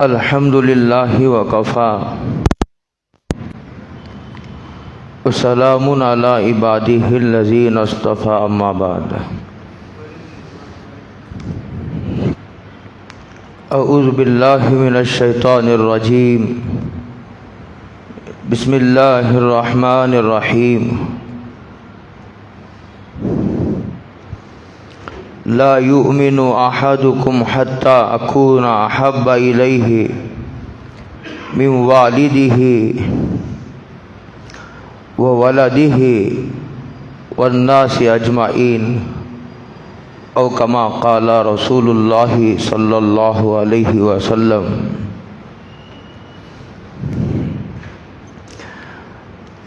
الحمد للہ وکفا وسلام علی عبادہ الذین اصطفى اما بعد اعوذ باللہ من الشیطان الرجیم بسم اللہ الرحمن الرحیم لا یؤمن احدکم حتی اکون احب الیہ من والدہ وولدہ والناس اجمعین او کما قال رسول اللہ صلی اللہ علیہ وسلم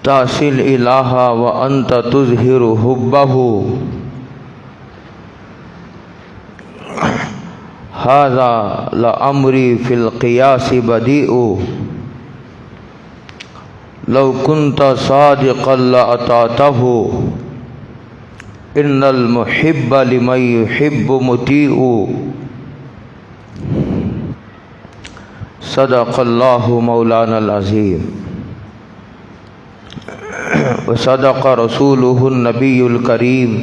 تصل الہ وانت تظہر حبہ ھذا لامری فی القیاس بدیء لو کنت صادقا لأطعتہ ان المحب لمن يحب مطیع صدق اللہ مولانا العظیم وصدق رسولہ النبی الکریم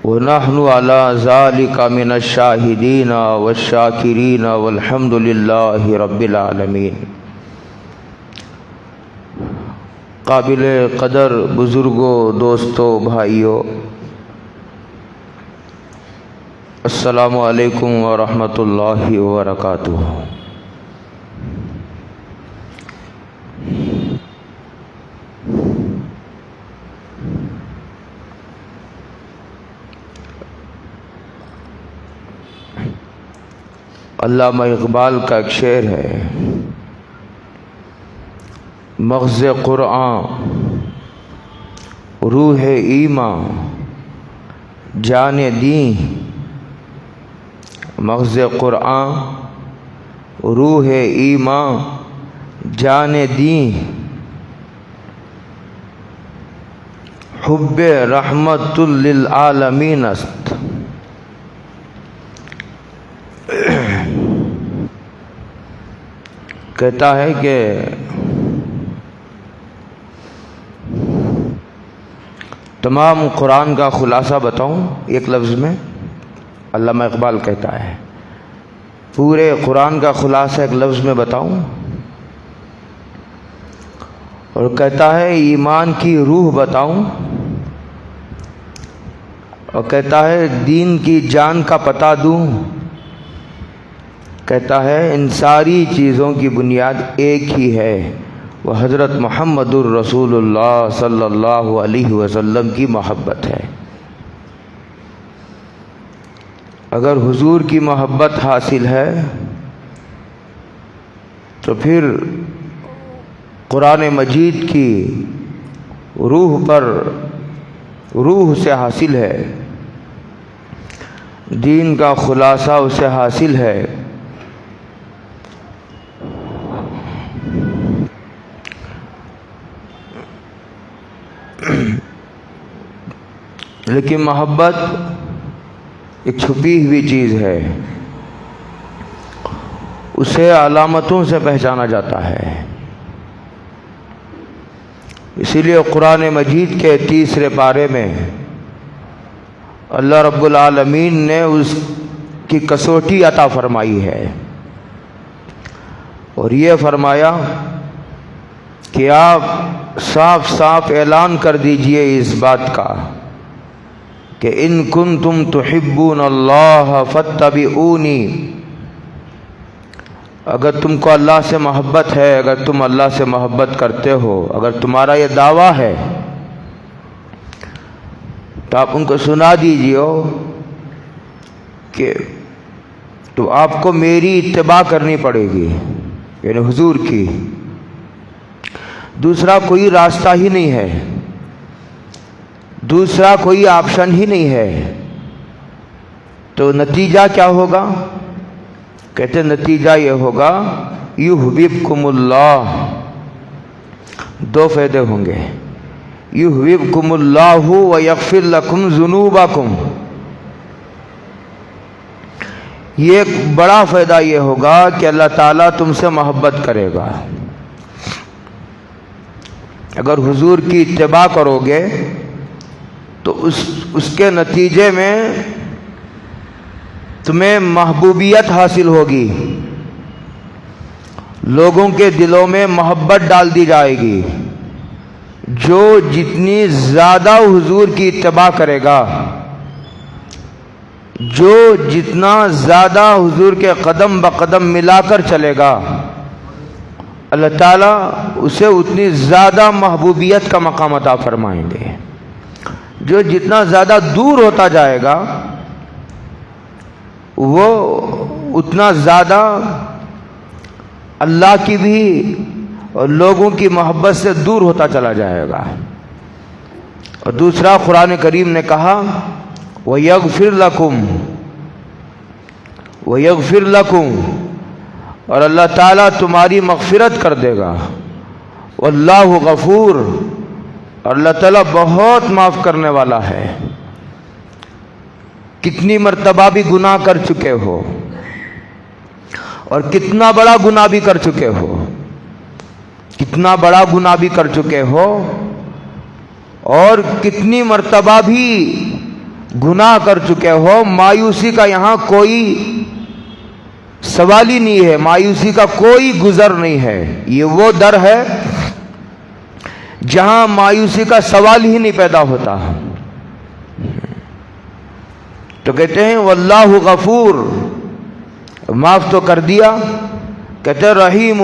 ونحن على ذلك من الشاہدین والشاکرین والحمد للہ رب العالمین۔ قابل قدر بزرگوں، دوستوں، بھائیوں، السلام علیکم ورحمۃ اللہ وبرکاتہ۔ علامہ اقبال کا ایک شعر ہے، مغز قرآن روح ایمان جان دیں، مغز قرآن روح ایمان جان دیں، حب رحمت للعالمین است۔ کہتا ہے کہ تمام قرآن کا خلاصہ بتاؤں ایک لفظ میں؟ علامہ اقبال کہتا ہے پورے قرآن کا خلاصہ ایک لفظ میں بتاؤں؟ اور کہتا ہے ایمان کی روح بتاؤں، اور کہتا ہے دین کی جان کا پتہ دوں، کہتا ہے ان ساری چیزوں کی بنیاد ایک ہی ہے، وہ حضرت محمد الرسول اللہ صلی اللہ علیہ وسلم کی محبت ہے۔ اگر حضور کی محبت حاصل ہے تو پھر قرآن مجید کی روح پر روح سے حاصل ہے، دین کا خلاصہ اسے حاصل ہے۔ لیکن محبت ایک چھپی ہوئی چیز ہے، اسے علامتوں سے پہچانا جاتا ہے۔ اسی لیے قرآن مجید کے 30 پارے میں اللہ رب العالمین نے اس کی کسوٹی عطا فرمائی ہے، اور یہ فرمایا کہ آپ صاف صاف اعلان کر دیجئے اس بات کا کہ ان کنتم تحبون اللہ فاتبعونی، اگر تم کو اللہ سے محبت ہے، اگر تم اللہ سے محبت کرتے ہو، اگر تمہارا یہ دعویٰ ہے تو آپ ان کو سنا دیجیے کہ تو آپ کو میری اتباع کرنی پڑے گی، یعنی حضور کی، دوسرا کوئی راستہ ہی نہیں ہے، دوسرا کوئی آپشن ہی نہیں ہے۔ تو نتیجہ کیا ہوگا؟ کہتے نتیجہ یہ ہوگا یحببکم اللہ، دو فائدے ہوں گے، یحببکم اللہ ویغفر لکم ذنوبکم، یہ ایک بڑا فائدہ یہ ہوگا کہ اللہ تعالیٰ تم سے محبت کرے گا. اگر حضور کی اتباع کرو گے تو اس کے نتیجے میں تمہیں محبوبیت حاصل ہوگی، لوگوں کے دلوں میں محبت ڈال دی جائے گی. جو جتنی زیادہ حضور کی اتباع کرے گا، جو جتنا زیادہ حضور کے قدم بقدم ملا کر چلے گا، اللہ تعالیٰ اسے اتنی زیادہ محبوبیت کا مقام عطا فرمائیں گے. جو جتنا زیادہ دور ہوتا جائے گا وہ اتنا زیادہ اللہ کی بھی اور لوگوں کی محبت سے دور ہوتا چلا جائے گا. اور دوسرا قرآن کریم نے کہا وَيَغْفِرْ لَكُمْ وَيَغْفِرْ لَكُمْ، اور اللہ تعالیٰ تمہاری مغفرت کر دے گا. وَاللَّهُ غفور، اور اللہ تعالیٰ بہت معاف کرنے والا ہے. کتنی مرتبہ بھی گناہ کر چکے ہو اور کتنا بڑا گناہ بھی کر چکے ہو، کتنا بڑا گناہ بھی کر چکے ہو اور کتنی مرتبہ بھی گناہ کر چکے ہو، مایوسی کا یہاں کوئی سوال ہی نہیں ہے، مایوسی کا کوئی گزر نہیں ہے. یہ وہ در ہے جہاں مایوسی کا سوال ہی نہیں پیدا ہوتا. تو کہتے ہیں واللہ غفور، معاف تو کر دیا. کہتے رحیم،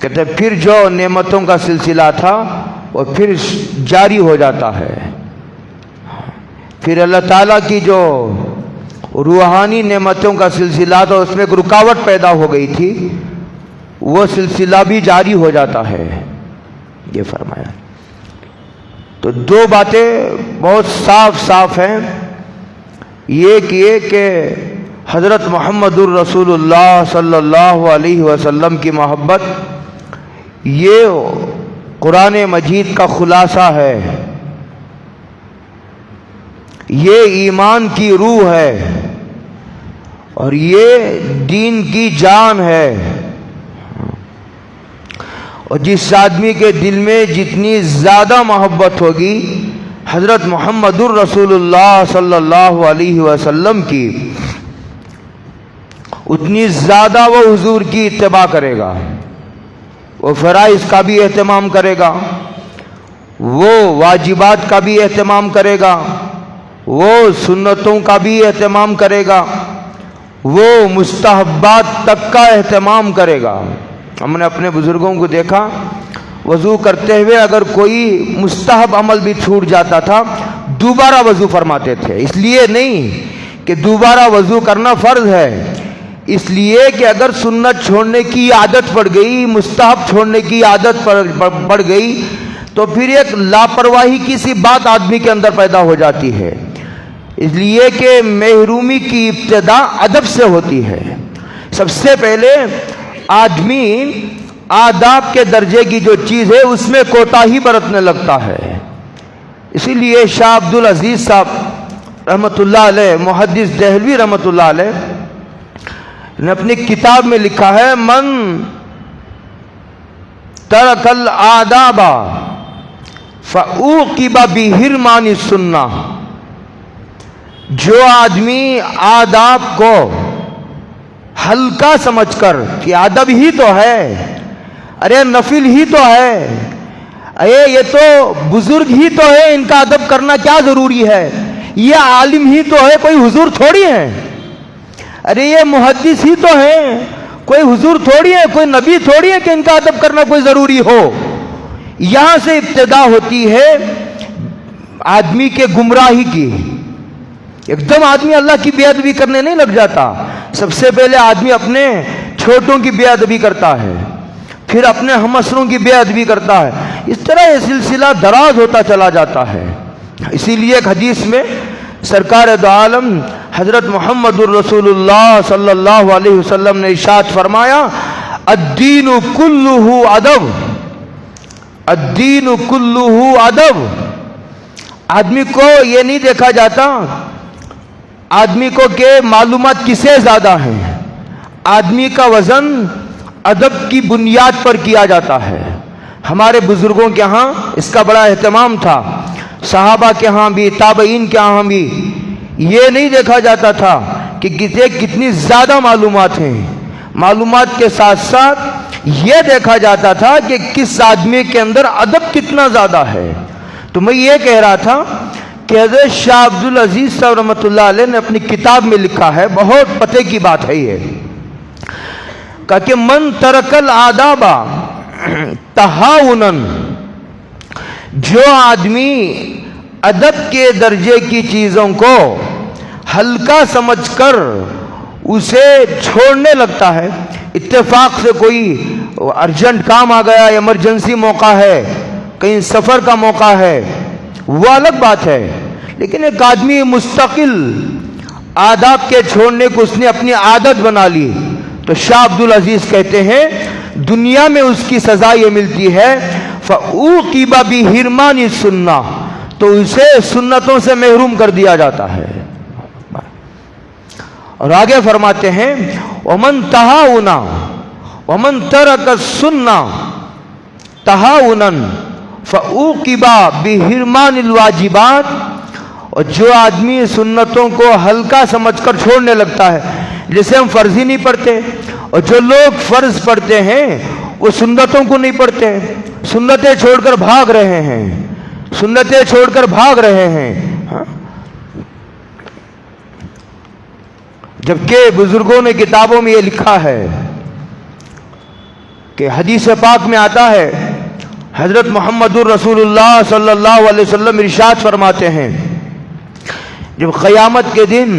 کہتے پھر جو نعمتوں کا سلسلہ تھا وہ پھر جاری ہو جاتا ہے. پھر اللہ تعالیٰ کی جو روحانی نعمتوں کا سلسلہ تھا اس میں ایک رکاوٹ پیدا ہو گئی تھی، وہ سلسلہ بھی جاری ہو جاتا ہے. یہ فرمایا. تو دو باتیں بہت صاف صاف ہیں. یہ کہ حضرت محمد الرسول اللہ صلی اللہ علیہ وسلم کی محبت یہ قرآن مجید کا خلاصہ ہے، یہ ایمان کی روح ہے اور یہ دین کی جان ہے. اور جس آدمی کے دل میں جتنی زیادہ محبت ہوگی حضرت محمد الرسول اللہ صلی اللہ علیہ وسلم کی، اتنی زیادہ وہ حضور کی اتباع کرے گا. وہ فرائض کا بھی اہتمام کرے گا، وہ واجبات کا بھی اہتمام کرے گا، وہ سنتوں کا بھی اہتمام کرے گا، وہ مستحبات تک کا اہتمام کرے گا. ہم نے اپنے بزرگوں کو دیکھا، وضو کرتے ہوئے اگر کوئی مستحب عمل بھی چھوٹ جاتا تھا دوبارہ وضو فرماتے تھے. اس لیے نہیں کہ دوبارہ وضو کرنا فرض ہے، اس لیے کہ اگر سنت چھوڑنے کی عادت پڑ گئی، مستحب چھوڑنے کی عادت پڑ گئی تو پھر ایک لاپرواہی کی سی بات آدمی کے اندر پیدا ہو جاتی ہے. اس لیے کہ محرومی کی ابتدا ادب سے ہوتی ہے. سب سے پہلے آدمی آداب کے درجے کی جو چیز ہے اس میں کوتاہی برتنے لگتا ہے. اسی لیے شاہ عبد العزیز صاحب رحمۃ اللہ علیہ، محدث دہلوی رحمۃ اللہ علیہ نے اپنی کتاب میں لکھا ہے من ترک الآداب فعوقب بحرمان السنہ، جو آدمی آداب کو ہلکا سمجھ کر کہ ادب ہی تو ہے، ارے نفل ہی تو ہے، ارے یہ تو بزرگ ہی تو ہے، ان کا ادب کرنا کیا ضروری ہے، یہ عالم ہی تو ہے، کوئی حضور تھوڑی ہے، ارے یہ محدث ہی تو ہے، کوئی حضور تھوڑی ہے، کوئی نبی تھوڑی ہے کہ ان کا ادب کرنا کوئی ضروری ہو. یہاں سے ابتدا ہوتی ہے آدمی کے گمراہی کی. ایک دم آدمی اللہ کی بے ادبی کرنے نہیں لگ جاتا. سب سے پہلے آدمی اپنے چھوٹوں کی بے ادبی کرتا ہے، پھر اپنے ہمسروں کی بے ادبی کرتا ہے. اس طرح یہ سلسلہ دراز ہوتا چلا جاتا ہے. اسی لیے ایک حدیث میں سرکار دو عالم حضرت محمد الرسول اللہ صلی اللہ علیہ وسلم نے ارشاد فرمایا الدین کلہ ادب، الدین کلہ ادب. آدمی کو یہ نہیں دیکھا جاتا آدمی کو کہ معلومات کسے زیادہ ہیں، آدمی کا وزن ادب کی بنیاد پر کیا جاتا ہے۔ ہمارے بزرگوں کے ہاں اس کا بڑا اہتمام تھا، صحابہ کے ہاں بھی، تابعین کے ہاں بھی۔ یہ نہیں دیکھا جاتا تھا کہ کتنی زیادہ معلومات ہیں، معلومات کے ساتھ ساتھ یہ دیکھا جاتا تھا کہ کس آدمی کے اندر ادب کتنا زیادہ ہے۔ تو میں یہ کہہ رہا تھا کہ حضرت شاہ عبدالعزیز صاحب رحمۃ اللہ علیہ نے اپنی کتاب میں لکھا ہے، بہت پتے کی بات ہے یہ، کہ من ترک الآداب تہاونا، جو آدمی ادب کے درجے کی چیزوں کو ہلکا سمجھ کر اسے چھوڑنے لگتا ہے، اتفاق سے کوئی ارجنٹ کام آ گیا، ایمرجنسی موقع ہے، کہیں سفر کا موقع ہے، وہ الگ بات ہے، لیکن ایک آدمی مستقل آداب کے چھوڑنے کو اس نے اپنی عادت بنا لی، تو شاہ عبدالعزیز کہتے ہیں دنیا میں اس کی سزا یہ ملتی ہے فَأُوقِبَ بِحِرْمَانِ السُّنَّةِ، تو اسے سنتوں سے محروم کر دیا جاتا ہے۔ اور آگے فرماتے ہیں وَمَن تَہَاوُنَا وَمَن تَرَكَ السُّنَّةَ تَہَاوُنًا فَأُوقِبَ بِحِرْمَانِ الْوَاجِبَاتِ، اور جو آدمی سنتوں کو ہلکا سمجھ کر چھوڑنے لگتا ہے، جیسے ہم فرض ہی نہیں پڑھتے، اور جو لوگ فرض پڑھتے ہیں وہ سنتوں کو نہیں پڑھتے، سنتیں چھوڑ کر بھاگ رہے ہیں، سنتیں چھوڑ کر بھاگ رہے ہیں۔ جبکہ بزرگوں نے کتابوں میں یہ لکھا ہے کہ حدیث پاک میں آتا ہے، حضرت محمد الرسول اللہ صلی اللہ علیہ وسلم ارشاد فرماتے ہیں جب قیامت کے دن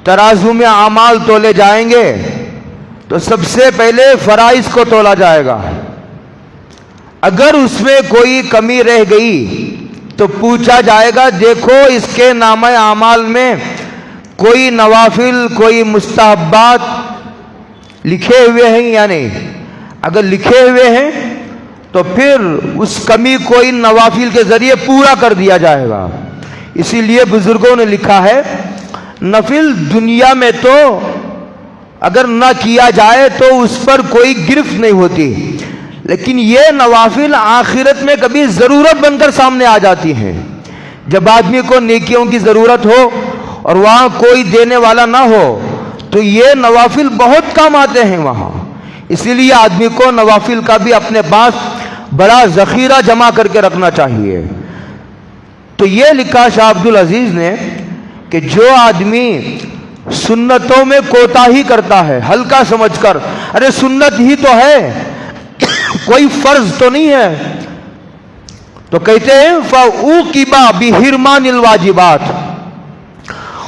ترازو میں اعمال تولے جائیں گے تو سب سے پہلے فرائض کو تولا جائے گا، اگر اس میں کوئی کمی رہ گئی تو پوچھا جائے گا دیکھو اس کے نامہ اعمال میں کوئی نوافل کوئی مستحبات لکھے ہوئے ہیں یا نہیں، اگر لکھے ہوئے ہیں تو پھر اس کمی کو ان نوافل کے ذریعے پورا کر دیا جائے گا۔ اسی لیے بزرگوں نے لکھا ہے نفل دنیا میں تو اگر نہ کیا جائے تو اس پر کوئی گرفت نہیں ہوتی، لیکن یہ نوافل آخرت میں کبھی ضرورت بن کر سامنے آ جاتی ہیں۔ جب آدمی کو نیکیوں کی ضرورت ہو اور وہاں کوئی دینے والا نہ ہو تو یہ نوافل بہت کام آتے ہیں وہاں، اسی لیے آدمی کو نوافل کا بھی اپنے پاس بڑا ذخیرہ جمع کر کے رکھنا چاہیے۔ تو یہ لکھا شاہ عبدالعزیز نے کہ جو آدمی سنتوں میں کوتاہی کرتا ہے ہلکا سمجھ کر، ارے سنت ہی تو ہے کوئی فرض تو نہیں ہے، تو کہتے ہیں فَأُوقِبَ بِحِرْمَانِ الْوَاجِبَاتِ،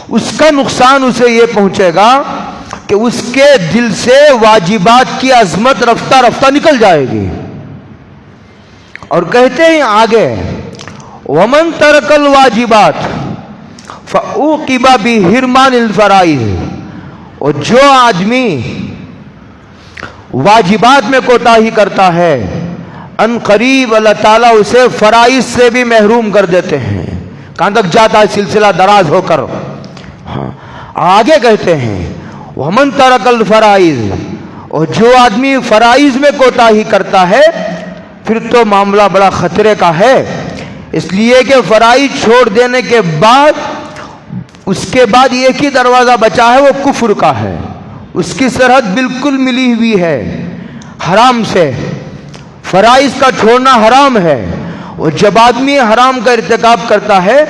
اس کا نقصان اسے یہ پہنچے گا کہ اس کے دل سے واجبات کی عظمت رفتہ رفتہ نکل جائے گی۔ اور کہتے ہیں آگے وَمَن تَرَكَ الْوَاجِبَاتِ فَأُوقِبَ بِحِرْمَانِ الْفَرَائِضِ، اور جو آدمی واجبات میں کوتاہی کرتا ہے ان قریب اللہ تعالیٰ اسے فرائض سے بھی محروم کر دیتے ہیں، کہاں تک جاتا ہے سلسلہ دراز ہو کر۔ آگے کہتے ہیں وَمَن تَرَكَ الْفَرَائِضِ، اور جو آدمی فرائض میں کوتاہی کرتا ہے پھر تو معاملہ بڑا خطرے کا ہے، اس لیے کہ فرائض چھوڑ دینے کے بعد اس کے بعد ایک ہی دروازہ بچا ہے، وہ کفر کا ہے، اس کی سرحد بالکل ملی ہوئی ہے حرام سے، فرائض کا چھوڑنا حرام ہے، اور جب آدمی حرام کا ارتکاب کرتا ہے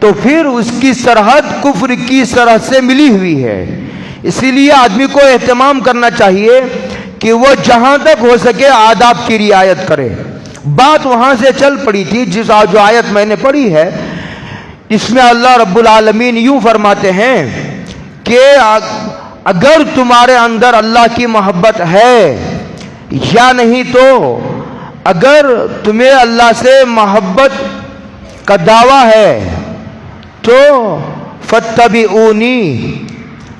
تو پھر اس کی سرحد کفر کی سرحد سے ملی ہوئی ہے۔ اسی لیے آدمی کو اہتمام کرنا چاہیے کہ وہ جہاں تک ہو سکے آداب کی رعایت کرے۔ بات وہاں سے چل پڑی تھی جو آیت میں نے پڑھی ہے، اس میں اللہ رب العالمین یوں فرماتے ہیں کہ اگر تمہارے اندر اللہ کی محبت ہے یا نہیں، تو اگر تمہیں اللہ سے محبت کا دعویٰ ہے تو فَاتَّبِعُونِی،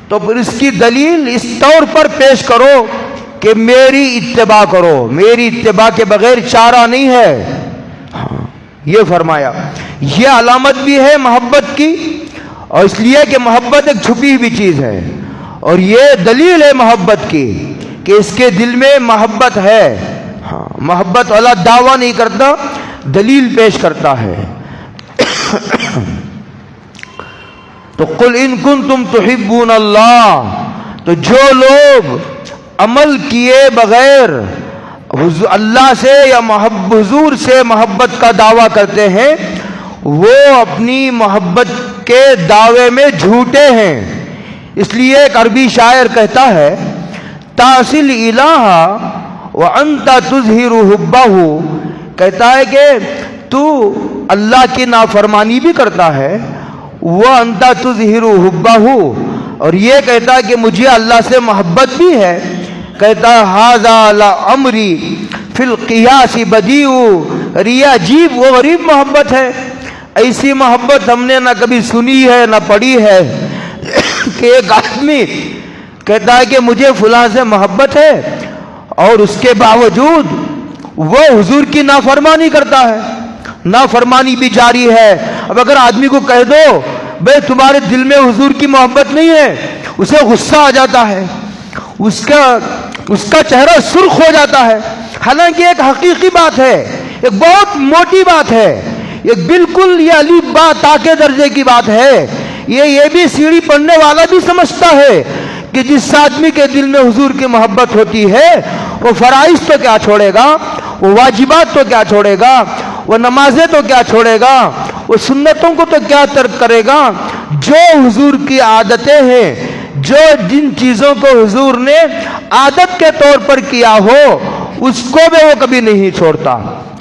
تو پھر اس کی دلیل اس طور پر پیش کرو کہ میری اتباع کرو، میری اتباع کے بغیر چارہ نہیں ہے۔ یہ فرمایا، یہ علامت بھی ہے محبت کی، اور اس لیے کہ محبت ایک چھپی ہوئی چیز ہے، اور یہ دلیل ہے محبت کی کہ اس کے دل میں محبت ہے. ہاں، محبت والا دعویٰ نہیں کرتا، دلیل پیش کرتا ہے. تو قل ان کنتم تحبون اللہ، تو جو لوگ عمل کیے بغیر اللہ سے یا حضور سے محبت کا دعویٰ کرتے ہیں، وہ اپنی محبت کے دعوے میں جھوٹے ہیں. اس لیے ایک عربی شاعر کہتا ہے تاصل الہ وانت تظہر حبہ، کہتا ہے کہ تو اللہ کی نافرمانی بھی کرتا ہے، وانت تظہر حبہ، اور یہ کہتا ہے کہ مجھے اللہ سے محبت بھی ہے. کہتا ہے ھذا لعمری فی القیاس بدیع، یہ عجیب و غریب محبت ہے. ایسی محبت ہم نے نہ کبھی سنی ہے نہ پڑھی ہے کہ ایک آدمی کہتا ہے کہ مجھے فلاں سے محبت ہے اور اس کے باوجود وہ حضور کی نافرمانی کرتا ہے، نافرمانی بھی جاری ہے. اب اگر آدمی کو کہہ دو بھئی تمہارے دل میں حضور کی محبت نہیں ہے، اسے غصہ آ جاتا ہے، اس کا چہرہ سرخ ہو جاتا ہے. حالانکہ ایک حقیقی بات ہے، ایک بہت موٹی بات ہے، ایک بالکل یہ علی با تاکہ درجے کی بات ہے. یہ بھی سیڑھی پڑھنے والا بھی سمجھتا ہے کہ جس آدمی کے دل میں حضور کی محبت ہوتی ہے وہ فرائض تو کیا چھوڑے گا، وہ واجبات تو کیا چھوڑے گا، وہ نمازیں تو کیا چھوڑے گا، وہ سنتوں کو تو کیا ترک کرے گا. جو حضور کی عادتیں ہیں، جو جن چیزوں کو حضور نے عادت کے طور پر کیا ہو اس کو بھی وہ کبھی نہیں چھوڑتا،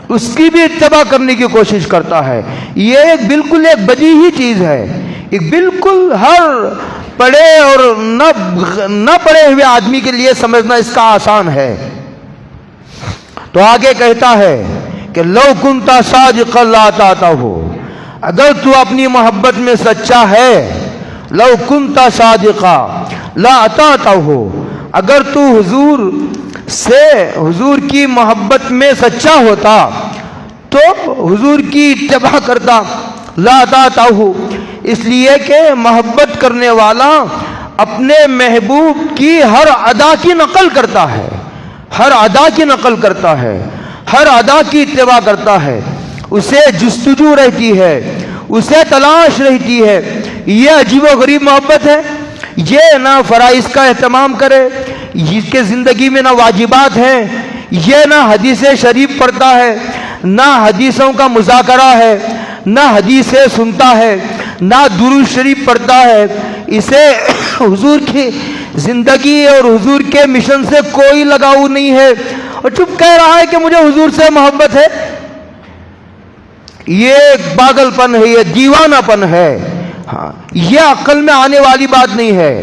اس کی بھی اتباع کرنے کی کوشش کرتا ہے. یہ ایک بالکل ایک بدیہی چیز ہے، ایک بالکل ہر پڑھے اور نہ پڑھے ہوئے آدمی کے لیے سمجھنا اس کا آسان ہے. تو آگے کہتا ہے کہ لو کنت صادقا لاطعتہ، اگر تو اپنی محبت میں سچا ہے، لو کنت صادقا لاطعتہ، اگر تو حضور کی محبت میں سچا ہوتا تو حضور کی اتباع کرتا. لاطعتہ، اس لیے کہ محبت کرنے والا اپنے محبوب کی ہر ادا کی نقل کرتا ہے، ہر ادا کی نقل کرتا ہے، ہر ادا کی اتباع کرتا ہے. اسے جستجو رہتی ہے، اسے تلاش رہتی ہے. یہ عجیب و غریب محبت ہے. یہ نہ فرائض کا اہتمام کرے، اس کے زندگی میں نہ واجبات ہیں، یہ نہ حدیث شریف پڑھتا ہے، نہ حدیثوں کا مذاکرہ ہے، نہ حدیثیں سنتا ہے، نہ درود شریف پڑھتا ہے. اسے حضور کی زندگی اور حضور کے مشن سے کوئی لگاؤ نہیں ہے، اور چپ کہہ رہا ہے کہ مجھے حضور سے محبت ہے. یہ پاگل پن ہے، یہ دیوانہ پن ہے. ہاں، یہ عقل میں آنے والی بات نہیں ہے.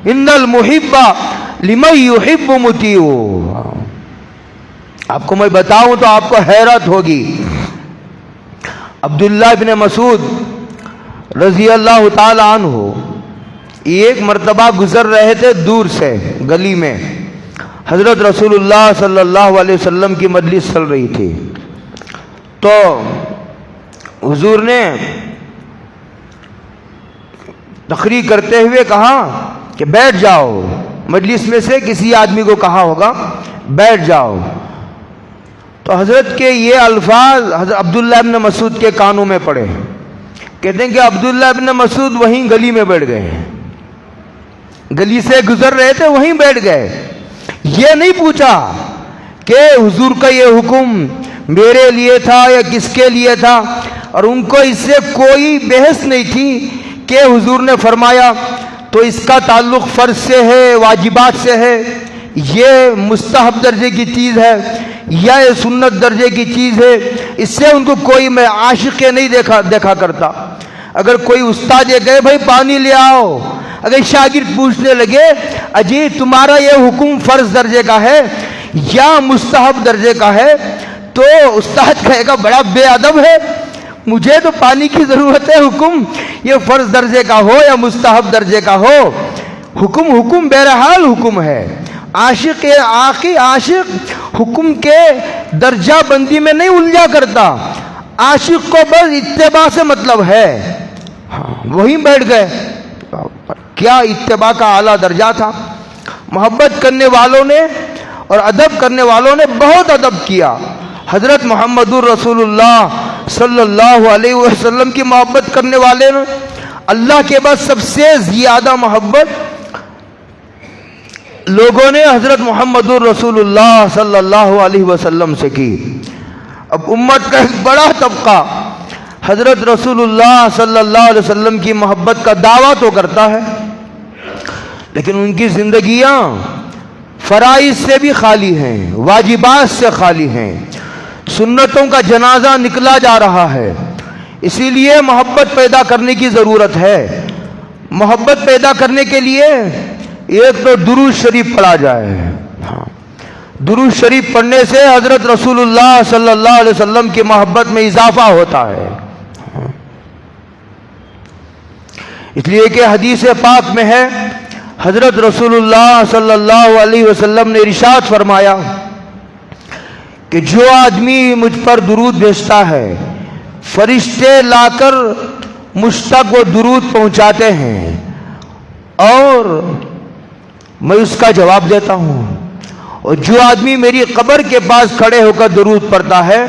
ان المحب لمن یحب مطیع. آپ کو میں بتاؤں تو آپ کو حیرت ہوگی. عبداللہ ابن مسعود رضی اللہ تعالی عنہ ایک مرتبہ گزر رہے تھے دور سے گلی میں. حضرت رسول اللہ صلی اللہ علیہ وسلم کی مجلس چل رہی تھی، تو حضور نے تقریر کرتے ہوئے کہا کہ بیٹھ جاؤ. مجلس میں سے کسی آدمی کو کہا ہوگا بیٹھ جاؤ. تو حضرت کے یہ الفاظ حضرت عبداللہ ابن مسعود کے کانوں میں پڑے. کہتے ہیں کہ عبداللہ ابن مسعود وہیں گلی میں بیٹھ گئے، گلی سے گزر رہے تھے وہیں بیٹھ گئے. یہ نہیں پوچھا کہ حضور کا یہ حکم میرے لیے تھا یا کس کے لیے تھا، اور ان کو اس سے کوئی بحث نہیں تھی کہ حضور نے فرمایا تو اس کا تعلق فرض سے ہے، واجبات سے ہے، یہ مستحب درجے کی چیز ہے یا یہ سنت درجے کی چیز ہے. اس سے ان کو کوئی میں عاشق نہیں دیکھا کرتا. اگر کوئی استاد یہ کہے بھائی پانی لے آؤ، اگر شاگرد پوچھنے لگے اجی تمہارا یہ حکم فرض درجے کا ہے یا مستحب درجے کا ہے، تو استاد کہے گا بڑا بے ادب ہے، مجھے تو پانی کی ضرورت ہے، حکم یہ فرض درجے کا ہو یا مستحب درجے کا ہو، حکم بہرحال حکم ہے. عاشق حکم کے درجہ بندی میں نہیں الجھا کرتا. عاشق کو بس اتباع سے مطلب ہے، ہاں وہیں بیٹھ گئے. کیا اتباع کا اعلیٰ درجہ تھا. محبت کرنے والوں نے اور ادب کرنے والوں نے بہت ادب کیا. حضرت محمد الرسول اللہ صلی اللہ علیہ وسلم کی محبت کرنے والے نے اللہ کے بعد سب سے زیادہ محبت لوگوں نے حضرت محمد الرسول اللہ صلی اللہ علیہ وسلم سے کی. اب امت کا ایک بڑا طبقہ حضرت رسول اللہ صلی اللہ علیہ وسلم کی محبت کا دعویٰ تو کرتا ہے، لیکن ان کی زندگیاں فرائض سے بھی خالی ہیں، واجبات سے خالی ہیں، سنتوں کا جنازہ نکلا جا رہا ہے. اسی لیے محبت پیدا کرنے کی ضرورت ہے. محبت پیدا کرنے کے لیے ایک تو درود شریف پڑھا جائے. درود شریف پڑھنے سے حضرت رسول اللہ صلی اللہ علیہ وسلم کی محبت میں اضافہ ہوتا ہے. اس لیے کہ حدیث پاک میں ہے، حضرت رسول اللہ صلی اللہ علیہ وسلم نے ارشاد فرمایا کہ جو آدمی مجھ پر درود بھیجتا ہے، فرشتے لا کر مجھ تک وہ درود پہنچاتے ہیں اور میں اس کا جواب دیتا ہوں. اور جو آدمی میری قبر کے پاس کھڑے ہو کر درود پڑھتا ہے،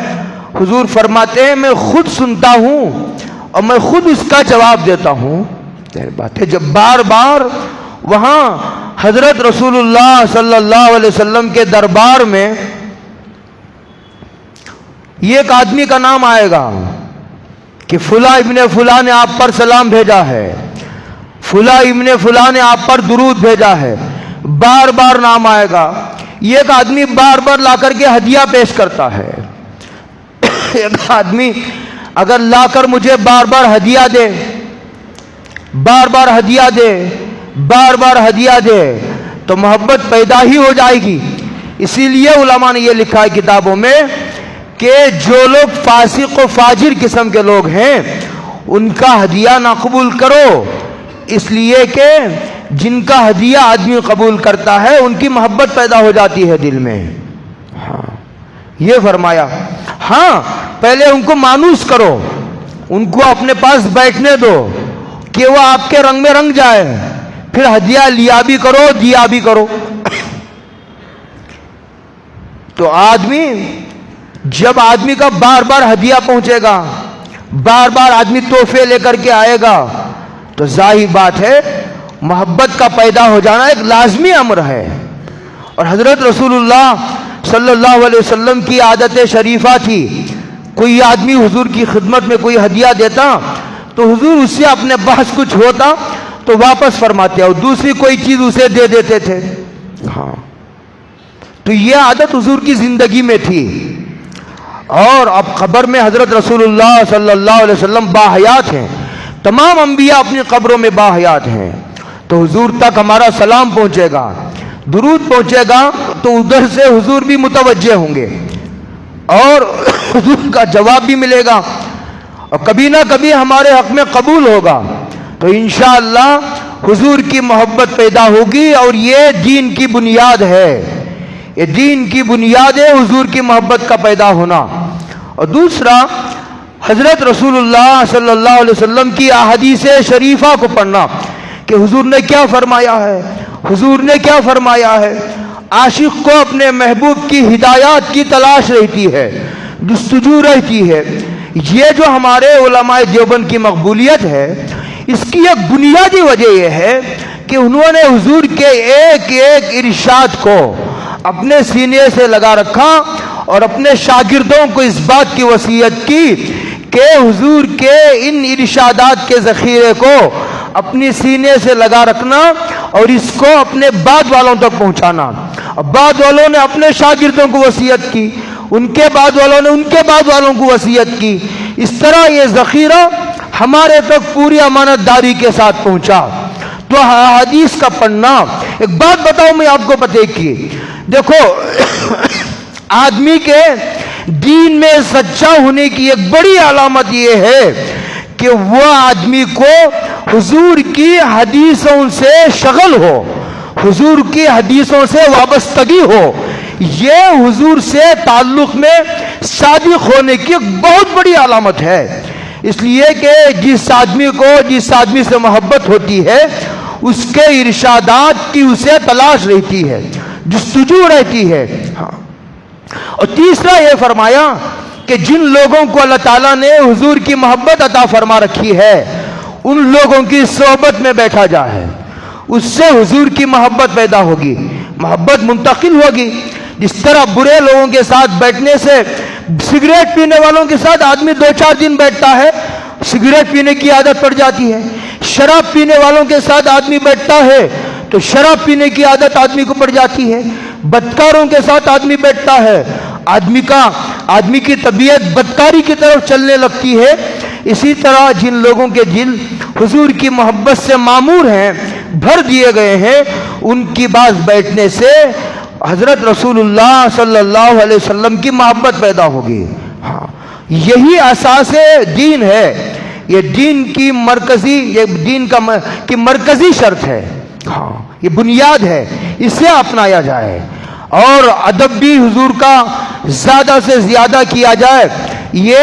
حضور فرماتے ہیں میں خود سنتا ہوں اور میں خود اس کا جواب دیتا ہوں. بات ہے جب بار بار وہاں حضرت رسول اللہ صلی اللہ علیہ وسلم کے دربار میں یہ ایک آدمی کا نام آئے گا کہ فلاں ابن فلاں نے آپ پر سلام بھیجا ہے، فلاں ابن فلاں نے آپ پر درود بھیجا ہے، بار بار نام آئے گا. یہ ایک آدمی بار بار لا کر کے ہدیہ پیش کرتا ہے. ایک آدمی اگر لا کر مجھے بار بار ہدیہ دے، بار بار ہدیہ دے، بار بار ہدیہ دے، تو محبت پیدا ہی ہو جائے گی. اسی لیے علماء نے یہ لکھا ہے کتابوں میں کہ جو لوگ فاسق و فاجر قسم کے لوگ ہیں ان کا ہدیہ نہ قبول کرو، اس لیے کہ جن کا ہدیہ آدمی قبول کرتا ہے ان کی محبت پیدا ہو جاتی ہے دل میں. ہاں یہ فرمایا. ہاں پہلے ان کو مانوس کرو، ان کو اپنے پاس بیٹھنے دو کہ وہ آپ کے رنگ میں رنگ جائے، پھر ہدیہ لیا بھی کرو دیا بھی کرو. تو جب آدمی کا بار بار ہدیہ پہنچے گا، بار بار آدمی تحفے لے کر کے آئے گا، تو ظاہر بات ہے محبت کا پیدا ہو جانا ایک لازمی امر ہے. اور حضرت رسول اللہ صلی اللہ علیہ وسلم کی عادت شریفہ تھی، کوئی آدمی حضور کی خدمت میں کوئی ہدیہ دیتا تو حضور اس سے اپنے بحث کچھ ہوتا تو واپس فرماتے اور دوسری کوئی چیز اسے دے دیتے تھے. ہاں تو یہ عادت حضور کی زندگی میں تھی. اور اب قبر میں حضرت رسول اللہ صلی اللہ علیہ وسلم باحیات ہیں، تمام انبیاء اپنی قبروں میں باحیات ہیں. تو حضور تک ہمارا سلام پہنچے گا، درود پہنچے گا، تو ادھر سے حضور بھی متوجہ ہوں گے اور حضور کا جواب بھی ملے گا اور کبھی نہ کبھی ہمارے حق میں قبول ہوگا. تو انشاءاللہ حضور کی محبت پیدا ہوگی اور یہ دین کی بنیاد ہے، یہ دین کی بنیاد ہے حضور کی محبت کا پیدا ہونا. اور دوسرا حضرت رسول اللہ صلی اللہ علیہ وسلم کی احادیث شریفہ کو پڑھنا کہ حضور نے کیا فرمایا ہے، حضور نے کیا فرمایا ہے. عاشق کو اپنے محبوب کی ہدایات کی تلاش رہتی ہے، جستجو رہتی ہے. یہ جو ہمارے علماء دیوبند کی مقبولیت ہے، اس کی ایک بنیادی وجہ یہ ہے کہ انہوں نے حضور کے ایک ایک ارشاد کو اپنے سینے سے لگا رکھا اور اپنے شاگردوں کو اس بات کی وصیت کی کہ حضور کے ان ارشادات کے ذخیرے کو اپنی سینے سے لگا رکھنا اور اس کو اپنے بعد والوں تک پہنچانا. بعد والوں نے اپنے شاگردوں کو وصیت کی، ان کے بعد والوں نے ان کے بعد والوں کو وصیت کی. اس طرح یہ ذخیرہ ہمارے تک پوری امانت داری کے ساتھ پہنچا. تو حدیث کا پڑھنا، ایک بات بتاؤں میں آپ کو پتہ کی، دیکھو آدمی کے دین میں سچا ہونے کی ایک بڑی علامت یہ ہے کہ وہ آدمی کو حضور کی حدیثوں سے شغل ہو، حضور کی حدیثوں سے وابستگی ہو. یہ حضور سے تعلق میں صادق ہونے کی ایک بہت بڑی علامت ہے. اس لیے کہ جس آدمی سے محبت ہوتی ہے اس کے ارشادات کی اسے تلاش رہتی ہے، جستجو رہتی ہے۔ اور تیسرا یہ فرمایا کہ جن لوگوں کو اللہ تعالیٰ نے حضور کی محبت عطا فرما رکھی ہے ان لوگوں کی صحبت میں بیٹھا جائے، اس سے حضور کی محبت پیدا ہوگی، محبت منتقل ہوگی۔ جس طرح برے لوگوں کے ساتھ بیٹھنے سے، سگریٹ پینے والوں کے ساتھ آدمی 2-4 دن بیٹھتا ہے، سگریٹ پینے کی عادت پڑ جاتی ہے۔ شراب پینے والوں کے ساتھ آدمی بیٹھتا ہے تو شراب پینے کی عادت آدمی کو پڑ جاتی ہے۔ بدکاروں کے ساتھ آدمی بیٹھتا ہے، آدمی کی طبیعت بدکاری کی طرف چلنے لگتی ہے۔ اسی طرح جن لوگوں کے دل حضور کی محبت سے معمور ہیں، بھر دیے گئے ہیں، ان کی پاس بیٹھنے سے حضرت رسول اللہ صلی اللہ علیہ وسلم کی محبت پیدا ہوگی۔ یہی اساس دین ہے، یہ دین کی مرکزی شرط ہے، یہ بنیاد ہے، اسے اپنایا جائے۔ اور ادب بھی حضور کا زیادہ سے زیادہ کیا جائے، یہ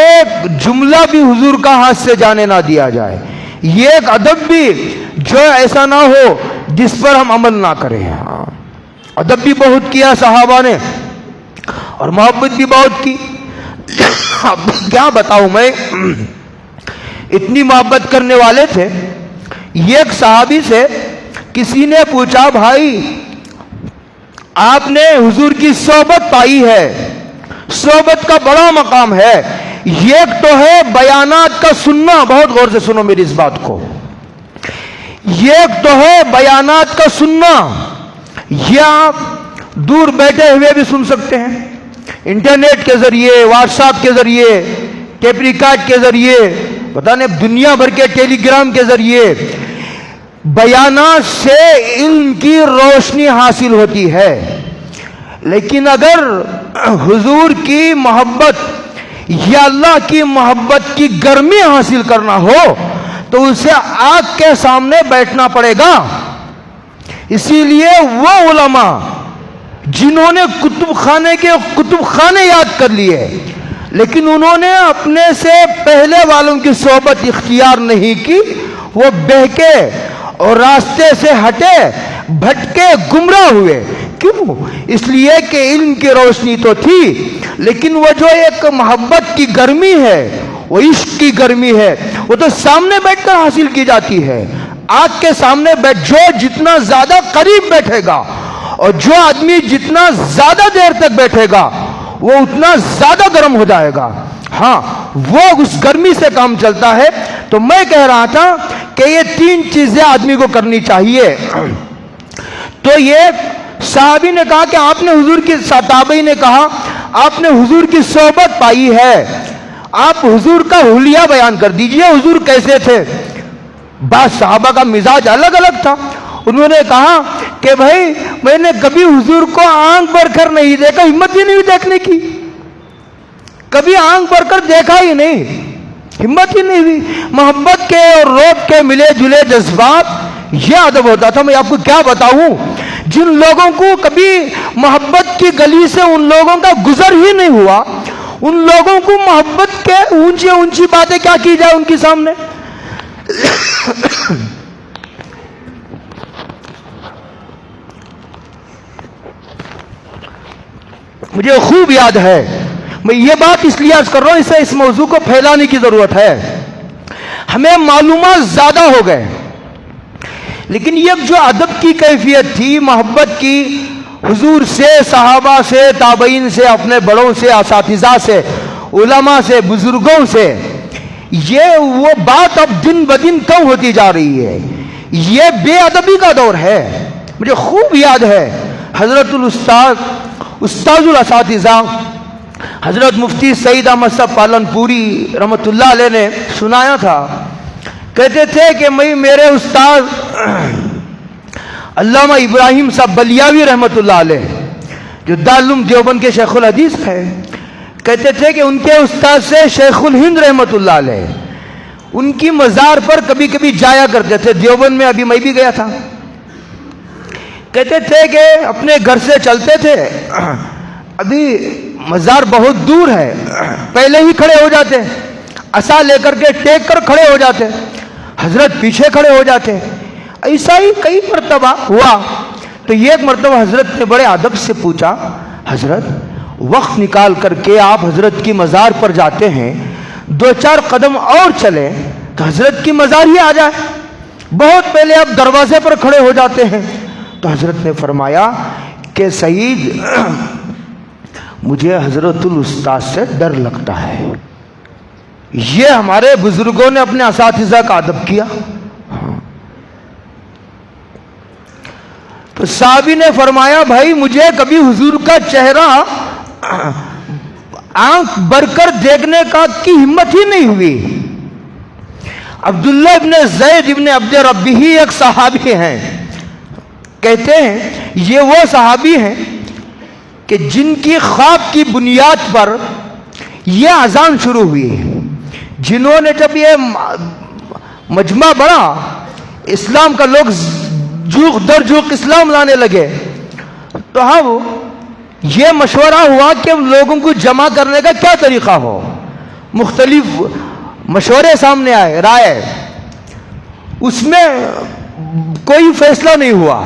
جملہ بھی حضور کا ہاتھ سے جانے نہ دیا جائے، یہ ایک ادب بھی جو ایسا نہ ہو جس پر ہم عمل نہ کریں۔ ادب بھی بہت کیا صحابہ نے اور محبت بھی بہت کی۔ کیا بتاؤں میں، اتنی محبت کرنے والے تھے۔ ایک صحابی سے کسی نے پوچھا، بھائی آپ نے حضور کی صحبت پائی ہے، صحبت کا بڑا مقام ہے، ایک تو ہے بیانات کا سننا، بہت غور سے سنو میری اس بات کو، ایک تو ہے بیانات کا سننا، یہ آپ دور بیٹھے ہوئے بھی سن سکتے ہیں، انٹرنیٹ کے ذریعے، واٹس ایپ کے ذریعے، ٹیپ ریکارڈ کے ذریعے، پتہ نہیں دنیا بھر کے ٹیلی گرام کے ذریعے بیانات سے علم کی روشنی حاصل ہوتی ہے۔ لیکن اگر حضور کی محبت یا اللہ کی محبت کی گرمی حاصل کرنا ہو تو اسے آگ کے سامنے بیٹھنا پڑے گا۔ اسی لیے وہ علماء جنہوں نے کتب خانے یاد کر لیے لیکن انہوں نے اپنے سے پہلے والوں کی صحبت اختیار نہیں کی، وہ بہکے اور راستے سے ہٹے، بھٹکے، گمراہ ہوئے۔ کیوں؟ اس لیے کہ علم کی روشنی تو تھی لیکن وہ جو ایک محبت کی گرمی ہے، وہ عشق کی گرمی ہے، وہ تو سامنے بیٹھ کر حاصل کی جاتی ہے۔ آگ کے سامنے جو جتنا زیادہ قریب بیٹھے گا اور جو آدمی جتنا زیادہ دیر تک بیٹھے گا وہ اتنا زیادہ گرم ہو جائے گا۔ ہاں، وہ اس گرمی سے کام چلتا ہے۔ تو میں کہہ رہا تھا کہ یہ 3 چیزیں آدمی کو کرنی چاہیے۔ تو یہ صحابی نے کہا کہ آپ نے حضور کی، تابعی نے کہا آپ نے حضور کی صحبت پائی ہے، آپ حضور کا حلیہ بیان کر دیجئے، حضور کیسے تھے؟ بعض صحابہ کا مزاج الگ الگ تھا، انہوں نے کہا کہ بھائی میں نے کبھی حضور کو آنکھ بھر کر نہیں دیکھا، ہمت ہی نہیں دیکھنے کی، کبھی آنکھ بھر کر دیکھا ہی نہیں، ہمت ہی نہیں ہوئی۔ محبت کے اور روب کے ملے جلے جذبات، یہ ادب ہوتا تھا۔ میں آپ کو کیا بتاؤں، جن لوگوں کو کبھی محبت کی گلی سے ان لوگوں کا گزر ہی نہیں ہوا، ان لوگوں کو محبت کے اونچی باتیں کیا کی جائے ان کے سامنے۔ مجھے خوب یاد ہے، میں یہ بات اس لیے عرض کر رہا ہوں، اس موضوع کو پھیلانے کی ضرورت ہے۔ ہمیں معلومات زیادہ ہو گئے لیکن یہ جو ادب کی کیفیت تھی، محبت کی، حضور سے، صحابہ سے، تابعین سے، اپنے بڑوں سے، اساتذہ سے، علماء سے، بزرگوں سے، یہ وہ بات اب دن بدن کم ہوتی جا رہی ہے۔ یہ بے ادبی کا دور ہے۔ مجھے خوب یاد ہے حضرت استاذ الاساتذہ حضرت مفتی سعید احمد صاحب پالن پوری رحمۃ اللہ علیہ نے سنایا تھا، کہتے تھے کہ میرے استاد علامہ ابراہیم صاحب بلیاوی رحمۃ اللہ علیہ جو دارالعلوم دیوبند کے شیخ الحدیث ہے، کہتے تھے کہ ان کے استاد سے شیخ الہند رحمۃ اللہ علیہ ان کی مزار پر کبھی کبھی جایا کرتے تھے۔ دیوبند میں ابھی میں بھی گیا تھا۔ کہتے تھے کہ اپنے گھر سے چلتے تھے، ابھی مزار بہت دور ہے، پہلے ہی کھڑے ہو جاتے، عصا لے کر کے ٹیک کر کھڑے ہو جاتے, حضرت پیچھے کھڑے ہو جاتے. ایسا ہی کئی مرتبہ ہوا. تو یہ ایک مرتبہ حضرت نے بڑے ادب سے پوچھا, حضرت وقت نکال کر کے آپ حضرت کی مزار پر جاتے ہیں, 2-4 قدم اور چلیں تو حضرت کی مزار ہی آ جائے, بہت پہلے آپ دروازے پر کھڑے ہو جاتے ہیں. تو حضرت نے فرمایا کہ سعید, مجھے حضرت الاستاذ سے ڈر لگتا ہے. یہ ہمارے بزرگوں نے اپنے اساتذہ کا ادب کیا. تو صحابی نے فرمایا, بھائی مجھے کبھی حضور کا چہرہ آنکھ بھر کر دیکھنے کی ہمت ہی نہیں ہوئی. عبداللہ ابن زید ابن عبد ربہ ایک صحابی ہیں, کہتے ہیں یہ وہ صحابی ہیں کہ جن کی خواب کی بنیاد پر یہ اذان شروع ہوئی, جنہوں نے جب یہ مجمع بڑھا, اسلام کا لوگ جوق در جوق اسلام لانے لگے, تو ہاں یہ مشورہ ہوا کہ لوگوں کو جمع کرنے کا کیا طریقہ ہو. مختلف مشورے سامنے آئے, رائے, اس میں کوئی فیصلہ نہیں ہوا,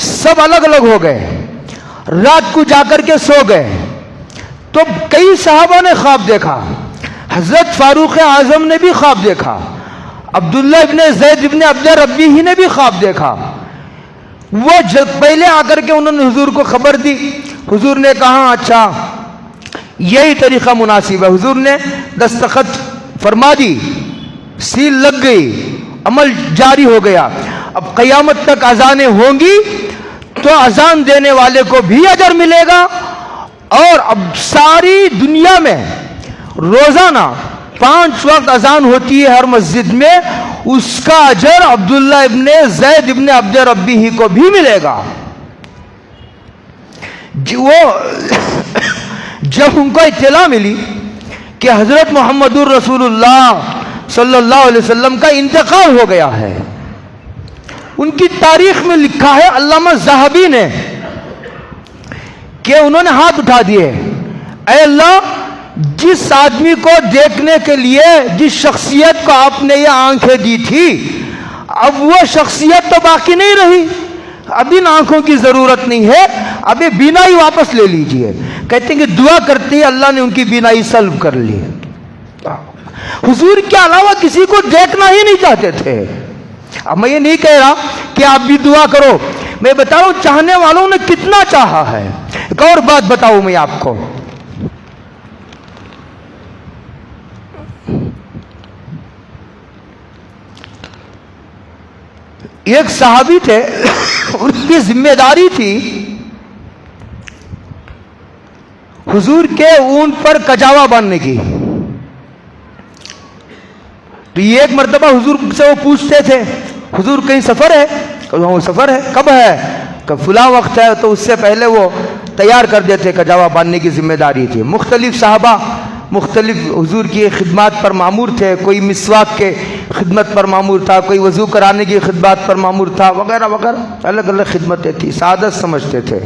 سب الگ الگ ہو گئے. رات کو جا کر کے سو گئے. تو کئی صحابہ نے خواب دیکھا, حضرت فاروق اعظم نے بھی خواب دیکھا, عبداللہ ابن زید ابن عبد ربہ نے بھی خواب دیکھا. وہ پہلے آ کر کے انہوں نے حضور کو خبر دی. حضور نے کہا اچھا یہی طریقہ مناسب ہے. حضور نے دستخط فرما دی, سیل لگ گئی, عمل جاری ہو گیا. اب قیامت تک اذانیں ہوں گی تو اذان دینے والے کو بھی اجر ملے گا, اور اب ساری دنیا میں روزانہ 5 وقت اذان ہوتی ہے ہر مسجد میں, اس کا اجر عبداللہ ابن زید ابن عبد ربہ کو بھی ملے گا. جب ان کو اطلاع ملی کہ حضرت محمد الرسول اللہ صلی اللہ علیہ وسلم کا انتقال ہو گیا ہے, ان کی تاریخ میں لکھا ہے علامہ ذہبی نے کہ انہوں نے ہاتھ اٹھا دیے, اے اللہ جس آدمی کو دیکھنے کے لیے جس شخصیت کو آپ نے یہ آنکھیں دی تھی, اب وہ شخصیت تو باقی نہیں رہی, اب ان آنکھوں کی ضرورت نہیں ہے, اب یہ بینائی واپس لے لیجئے. کہتے ہیں کہ دعا کرتے ہی اللہ نے ان کی بینائی سلب کر لی. حضور کے علاوہ کسی کو دیکھنا ہی نہیں چاہتے تھے. اب میں یہ نہیں کہہ رہا کہ آپ بھی دعا کرو, میں بتا رہا ہوں چاہنے والوں نے کتنا چاہا ہے. ایک اور بات بتاؤں میں آپ کو, ایک صحابی تھے, ان کی ذمہ داری تھی حضور کے اونٹ پر کجاوا باندھنے کی. تو یہ ایک مرتبہ حضور سے وہ پوچھتے تھے, حضور کہیں سفر ہے؟ وہ سفر ہے, کب ہے؟ کہ فلاں وقت ہے. تو اس سے پہلے وہ تیار کر دیتے, کجاوا باندھنے کی ذمہ داری تھی. مختلف صحابہ مختلف حضور کی خدمات پر مامور تھے, کوئی مسواک کے خدمت پر مامور تھا, کوئی وضو کرانے کی خدمات پر مامور تھا, وغیرہ وغیرہ الگ الگ خدمتیں تھی, سعادت سمجھتے تھے.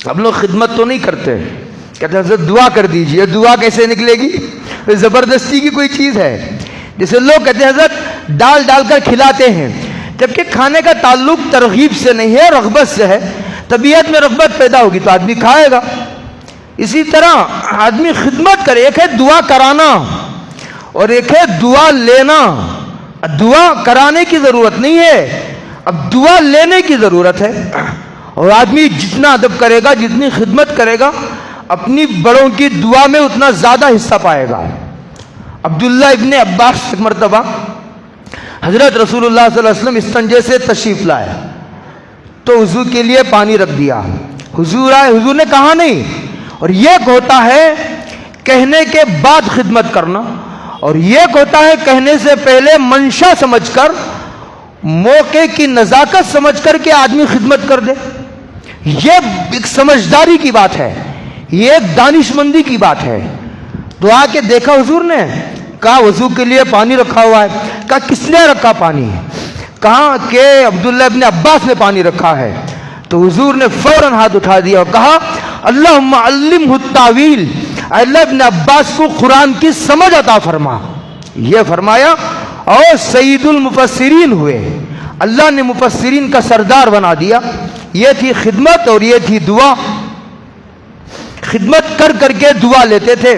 اب لوگ خدمت تو نہیں کرتے, کہتے حضرت دعا کر دیجئے. دعا کیسے نکلے گی؟ زبردستی کی کوئی چیز ہے. جیسے لوگ کہتے ہیں حضرت ڈال کر کھلاتے ہیں, جبکہ کھانے کا تعلق ترغیب سے نہیں ہے, رغبت سے ہے. طبیعت میں رغبت پیدا ہوگی تو آدمی کھائے گا. اسی طرح آدمی خدمت کرے, ایک ہے دعا کرانا اور ایک ہے دعا لینا. دعا کرانے کی ضرورت نہیں ہے, اب دعا لینے کی ضرورت ہے. اور آدمی جتنا ادب کرے گا, جتنی خدمت کرے گا, اپنی بڑوں کی دعا میں اتنا زیادہ حصہ پائے گا. عبداللہ ابن عباس ایک مرتبہ حضرت رسول اللہ صلی اللہ علیہ وسلم استنجے سے تشریف لائے تو وضو کے لیے پانی رکھ دیا. حضور آئے, حضور نے کہا نہیں. اور یہ ہوتا ہے کہنے کے بعد خدمت کرنا, اور یہ ہوتا ہے کہنے سے پہلے منشا سمجھ کر, موقع کی نزاکت سمجھ کر کے آدمی خدمت کر دے. یہ ایک سمجھداری کی بات ہے, یہ ایک دانش مندی کی بات ہے. تو آ کے دیکھا حضور نے, کہا وضو کے لیے پانی رکھا ہوا ہے. کہا کس نے رکھا پانی؟ کہا کہ عبداللہ ابن عباس نے پانی رکھا ہے. تو حضور نے فوراً ہاتھ اٹھا دیا اور کہا اللہم علمہ التاویل, اللہ ابن عباس کو قرآن کی سمجھ عطا فرما. یہ فرمایا اور سید المفسرین ہوئے. اللہ نے مفسرین کا سردار بنا دیا. یہ تھی خدمت اور یہ تھی دعا. خدمت کر کر کے دعا لیتے تھے.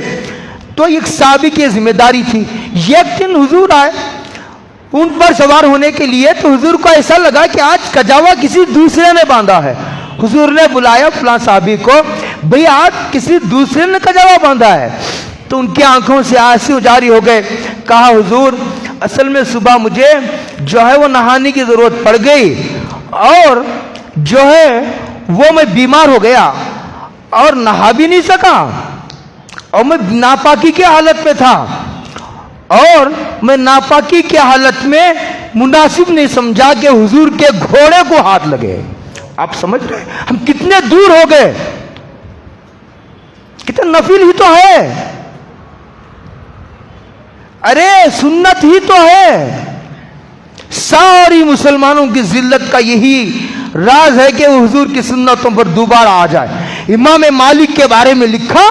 تو ایک صحابی کی ذمہ داری تھی. ایک دن حضور آئے اونٹ پر سوار ہونے کے لیے, تو حضور کو ایسا لگا کہ آج کجاوا کسی دوسرے نے باندھا ہے. حضور نے بلایا فلاں صحابی کو, بھئی آج کسی دوسرے نے کجاوا باندھا ہے. تو ان کی آنکھوں سے آنسو جاری ہو گئے. کہا حضور اصل میں صبح مجھے جو ہے وہ نہانے کی ضرورت پڑ گئی, اور جو ہے وہ میں بیمار ہو گیا اور نہا بھی نہیں سکا, اور میں ناپاکی کی حالت میں تھا, اور میں ناپاکی کی حالت میں مناسب نہیں سمجھا کہ حضور کے گھوڑے کو ہاتھ لگے. آپ سمجھ رہے ہیں ہم کتنے دور ہو گئے, کتنے نفل ہی تو ہے, ارے سنت ہی تو ہے. ساری مسلمانوں کی ذلت کا یہی راز ہے کہ وہ حضور کی سنتوں پر دوبارہ آ جائے. امام مالک کے بارے میں لکھا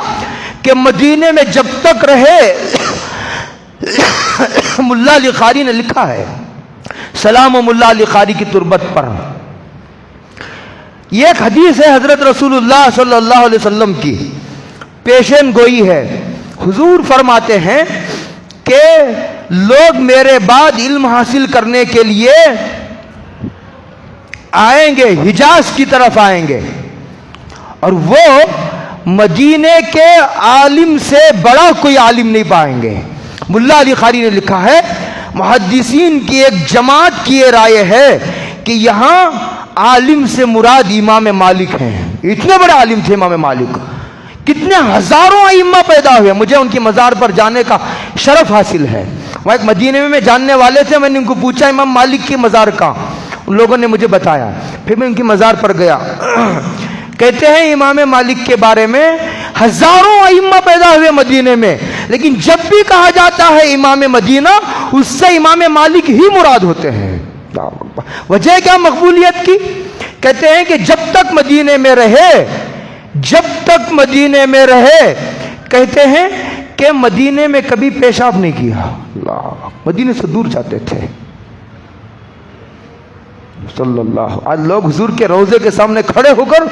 کہ مدینے میں جب تک رہے, ملا علی قاری نے لکھا ہے, سلام و ملا علی قاری کی تربت پر. یہ ایک حدیث ہے حضرت رسول اللہ صلی اللہ علیہ وسلم کی, پیشین گوئی ہے. حضور فرماتے ہیں کہ لوگ میرے بعد علم حاصل کرنے کے لیے آئیں گے, حجاز کی طرف آئیں گے, اور وہ مدینے کے عالم سے بڑا کوئی عالم نہیں پائیں گے. ملا علی قاری نے لکھا ہے محدثین کی ایک جماعت کی یہ رائے ہے کہ یہاں عالم سے مراد امام مالک ہیں. اتنے بڑے عالم تھے امام مالک, کتنے ہزاروں ائمہ پیدا ہوئے. مجھے ان کی مزار پر جانے کا شرف حاصل ہے. وہاں ایک مدینے میں جاننے والے تھے, میں نے ان کو پوچھا امام مالک کی مزار کہاں, ان لوگوں نے مجھے بتایا. پھر میں ان کی مزار پر گیا. کہتے ہیں امام مالک کے بارے میں ہزاروں ائمہ پیدا ہوئے مدینے میں, لیکن جب بھی کہا جاتا ہے امام مدینہ, اس سے امام مالک ہی مراد ہوتے ہیں. وجہ کیا مقبولیت کی؟ کہتے ہیں کہ جب تک مدینے میں رہے, جب تک مدینے میں رہے, کہتے ہیں کہ مدینے میں کبھی پیشاب نہیں کیا. اللہ, مدینے سے دور جاتے تھے صلی اللہ. آج لوگ حضور کے روضے کے سامنے کھڑے ہو کر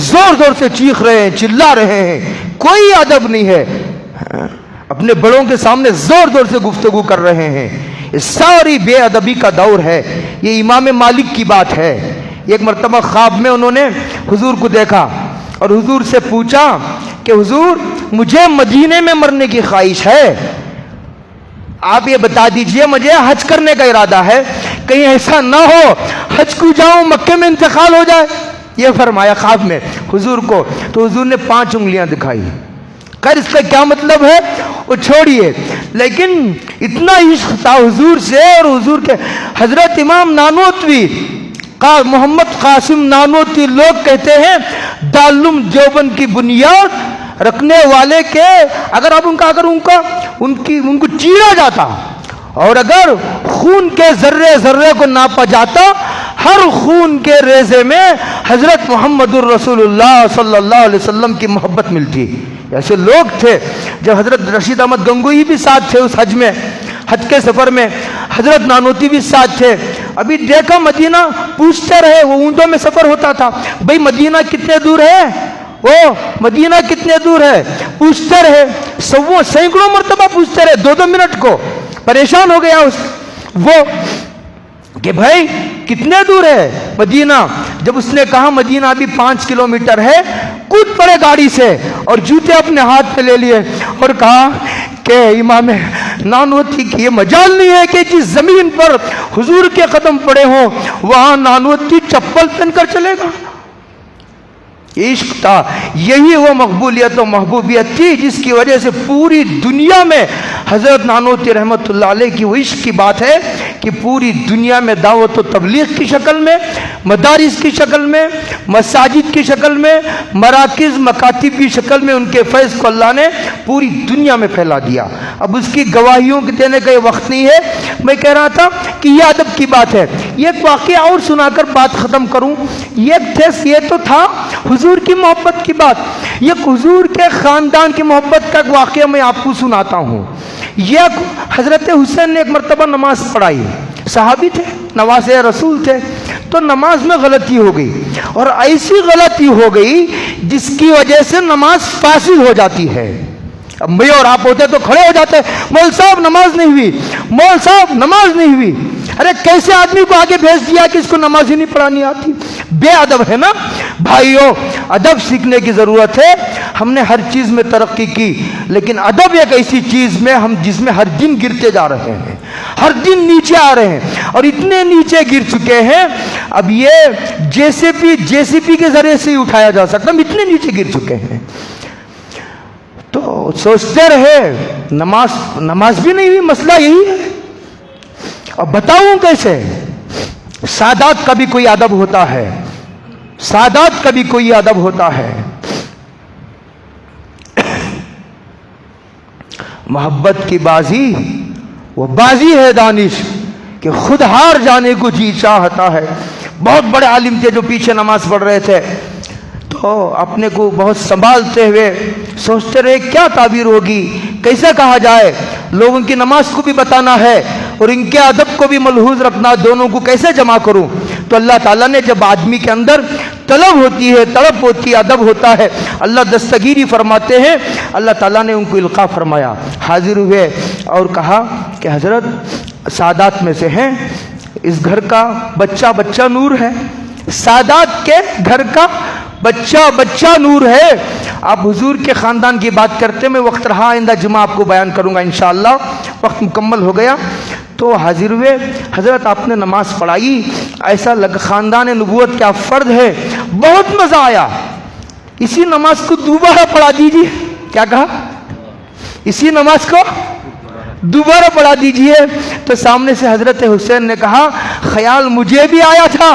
زور زور سے چیخ رہے ہیں, چلا رہے ہیں, کوئی ادب نہیں ہے, اپنے بڑوں کے سامنے زور زور سے گفتگو کر رہے ہیں. یہ ساری بے ادبی کا دور ہے. یہ امام مالک کی بات ہے. ایک مرتبہ خواب میں انہوں نے حضور کو دیکھا اور حضور سے پوچھا کہ حضور مجھے مدینے میں مرنے کی خواہش ہے, آپ یہ بتا دیجئے, مجھے حج کرنے کا ارادہ ہے, کہیں ایسا نہ ہو حج کو جاؤں مکے میں انتقال ہو جائے. یہ فرمایا خواب میں حضور کو. تو حضور نے 5 انگلیاں دکھائی. خیر اس کا کیا مطلب ہے وہ چھوڑیے, لیکن اتنا عشق تھا حضور سے. اور حضور کے حضرت امام نانوتوی, محمد قاسم نانوتوی, لوگ کہتے ہیں دارالعلوم دیوبند کی بنیاد رکھنے والے کے اگر ان کو چیرا جاتا اور اگر خون کے ذرے ذرے کو ناپا جاتا, ہر خون کے ریزے میں حضرت محمد الرسول اللہ صلی اللہ علیہ وسلم کی محبت ملتی. ایسے لوگ تھے. جب حضرت رشید احمد گنگوئی بھی ساتھ تھے اس حج میں, حج کے سفر میں, حضرت نانوتوی بھی ساتھ تھے. ابھی دیکھا مدینہ, پوچھتے رہے, وہ اونٹوں میں سفر ہوتا تھا, بھئی مدینہ کتنے دور ہے, او مدینہ کتنے دور ہے, پوچھتے رہے, سینکڑوں مرتبہ پوچھتے رہے, 2 منٹ کو. پریشان ہو گیا وہ کہ بھائی کتنے دور ہے مدینہ. جب اس نے کہا مدینہ ابھی 5 کلومیٹر ہے, کود پڑے گاڑی سے اور جوتے اپنے ہاتھ پہ لے لیے اور کہا کہ امام نانوتوی کی یہ مجال نہیں ہے کہ جس زمین پر حضور کے قدم پڑے ہوں وہاں نانوتوی چپل پہن کر چلے گا. عشق تھا. یہی وہ مقبولیت و محبوبیت تھی جس کی وجہ سے پوری دنیا میں حضرت نانوتوی رحمۃ اللہ علیہ کی وہ عشق کی بات ہے کہ پوری دنیا میں دعوت و تبلیغ کی شکل میں, مدارس کی شکل میں, مساجد کی شکل میں، مراکز مکاتب کی شکل میں ان کے فیض کو اللہ نے پوری دنیا میں پھیلا دیا۔ اب اس کی گواہیوں دینے کا یہ وقت نہیں ہے۔ میں کہہ رہا تھا کہ یہ ادب کی بات ہے۔ یہ ایک واقعہ اور سنا کر بات ختم کروں۔ یہ تو تھا حضور کی محبت کی بات۔ یہ حضور کے خاندان کی محبت کا ایک واقعہ میں آپ کو سناتا ہوں۔ یہ حضرت حسین نے ایک مرتبہ نماز پڑھائی، صحابی تھے، نواسے رسول تھے، تو نماز میں غلطی ہو گئی، اور ایسی غلطی ہو گئی جس کی وجہ سے نماز فاسد ہو جاتی ہے۔ اب میں اور آپ ہوتے تو کھڑے ہو جاتے، مول صاحب نماز نہیں ہوئی، مول صاحب نماز نہیں ہوئی۔ ارے کیسے آدمی کو آگے بھیج دیا کہ اس کو نماز ہی نہیں پڑھانی آتی؟ بے ادب ہے نا بھائیو۔ ادب سیکھنے کی ضرورت ہے۔ ہم نے ہر چیز میں ترقی کی، لیکن ادب ایک ایسی چیز میں جس میں ہر دن گرتے جا رہے ہیں، ہر دن نیچے آ رہے ہیں، اور اتنے نیچے گر چکے ہیں اب یہ جے سی پی کے ذریعے سے ہی اٹھایا جا سکتا، ہم اتنے نیچے گر چکے ہیں۔ تو سوچتے رہے نماز بھی نہیں ہوئی، مسئلہ یہی ہے۔ اب بتاؤں کیسے؟ سادات کا بھی کوئی ادب ہوتا ہے، سادات کا بھی کوئی ادب ہوتا ہے۔ محبت کی بازی وہ بازی ہے دانش کہ خود ہار جانے کو جی چاہتا ہے۔ بہت بڑے عالم تھے جو پیچھے نماز پڑھ رہے تھے، تو اپنے کو بہت سنبھالتے ہوئے سوچتے رہے کیا تعبیر ہوگی، کیسے کہا جائے، لوگوں کی نماز کو بھی بتانا ہے اور ان کے ادب کو بھی ملحوظ رکھنا، دونوں کو کیسے جمع کروں؟ تو اللہ تعالیٰ نے جب آدمی کے اندر طلب ہوتی ہے، تڑپ ہوتی ہے، ادب ہوتا ہے، اللہ دستگیری فرماتے ہیں، اللہ تعالیٰ نے ان کو القاء فرمایا، حاضر ہوئے اور کہا کہ حضرت سادات میں سے ہیں، اس گھر کا بچہ نور ہے، سادات کے گھر کا بچہ نور ہے۔ آپ حضور کے خاندان کی بات کرتے میں وقت رہا، آئندہ جمعہ آپ کو بیان کروں گا انشاءاللہ، وقت مکمل ہو گیا۔ تو حاضر ہوئے، حضرت آپ نے نماز پڑھائی، ایسا لگ خاندان نبوت کیا فرد ہے، بہت مزہ آیا، اسی نماز کو دوبارہ پڑھا دیجیے۔ کیا کہا؟ اسی نماز کو دوبارہ پڑھا دیجئے۔ تو سامنے سے حضرت حسین نے کہا خیال مجھے بھی آیا تھا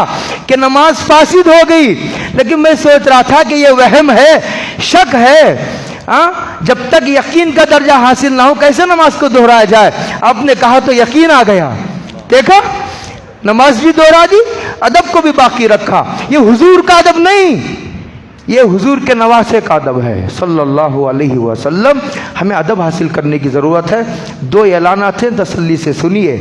کہ نماز فاسد ہو گئی، لیکن میں سوچ رہا تھا کہ یہ وہم ہے، شک ہے، جب تک یقین کا درجہ حاصل نہ ہو کیسے نماز کو دہرایا جائے؟ آپ نے کہا تو یقین آ گیا، دیکھا نماز بھی دہرا دی، ادب کو بھی باقی رکھا۔ یہ حضور کا ادب نہیں، یہ حضور کے نواسے کا ادب ہے صلی اللہ علیہ وسلم۔ ہمیں ادب حاصل کرنے کی ضرورت ہے۔ دو اعلانات ہیں، تسلی سے سنیے۔